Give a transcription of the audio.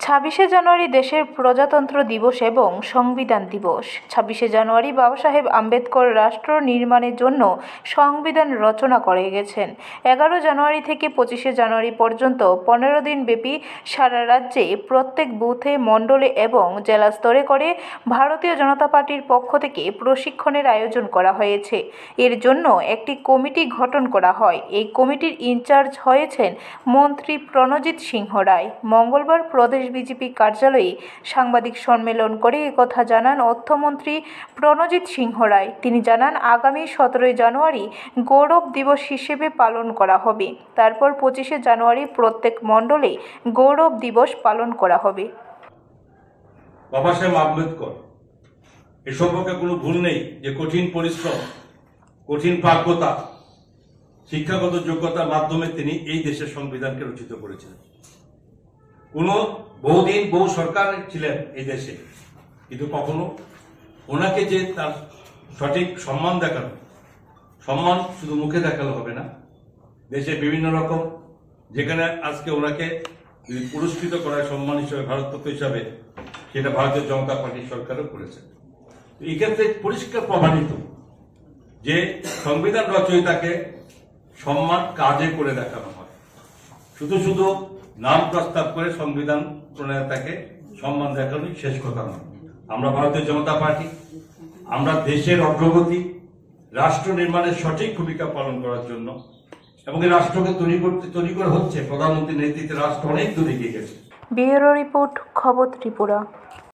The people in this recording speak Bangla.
26শে জানুয়ারি দেশের প্রজাতন্ত্র দিবস এবং সংবিধান দিবস। 26শে জানুয়ারি বাবা সাহেব আম্বেদকর রাষ্ট্র নির্মাণের জন্য সংবিধান রচনা করে গেছেন। 11 জানুয়ারি থেকে 25শে জানুয়ারি পর্যন্ত 15 দিন ব্যাপী সারা রাজ্যে প্রত্যেক বুথে, মণ্ডলে এবং জেলা স্তরে করে ভারতীয় জনতা পার্টির পক্ষ থেকে প্রশিক্ষণের আয়োজন করা হয়েছে। এর জন্য একটি কমিটি গঠন করা হয়। এই কমিটির ইনচার্জ হয়েছেন মন্ত্রী প্রণজিৎ সিংহ রায়। মঙ্গলবার প্রদেশ বিজেপি কার্যালয়ে সাংবাদিক সম্মেলন করে একথা জানান অর্থমন্ত্রী প্রণজিৎ সিংহ রায়। তিনি জানান, আগামী 17 জানুয়ারি গৌরব দিবস হিসেবে পালন করা হবে। তারপর 25শে জানুয়ারি প্রত্যেক মণ্ডলে গৌরব দিবস পালন করা হবে। বাবা সাহেব আম্বেদকর এ সম্পর্কে কোনো ভুল নেই যে কঠিন পরিশ্রম, কঠিন প্রাজ্ঞতা, শিক্ষাগত যোগ্যতার মাধ্যমে তিনি এই দেশের সংবিধানকে রচিত করেছিলেন। বহুদিন বহু সরকার ছিলেন এই দেশে, কিন্তু কখনো ওনাকে যে তার সঠিক সম্মান দেখানো, সম্মান শুধু মুখে দেখালে হবে না, দেশে বিভিন্ন রকম যেখানে আজকে ওনাকে পুরস্কৃত করার সম্মান হিসেবে ভারতরত্ন হিসাবে, সেটা ভারতীয় জনতা পার্টির সরকারও করেছে। এই ক্ষেত্রে পরিষ্কার প্রমাণিত যে সংবিধান রচয়িতাকে সম্মান কাজে করে দেখানো হয়, শুধু নাম প্রস্তাব করে সংবিধান প্রণেতাকে সম্মান দেখানোই শেষ কথা নয়। আমরা ভারতীয় জনতা পার্টি, আমরা দেশের অগ্রগতি, রাষ্ট্র নির্মাণের সঠিক ভূমিকা পালন করার জন্য এবং এই রাষ্ট্রকে তৈরি করে হচ্ছে প্রধানমন্ত্রীর নেতৃত্বে রাষ্ট্র অনেক দূর এগিয়ে গেছে। ব্যুরো রিপোর্ট, খবর ত্রিপুরা।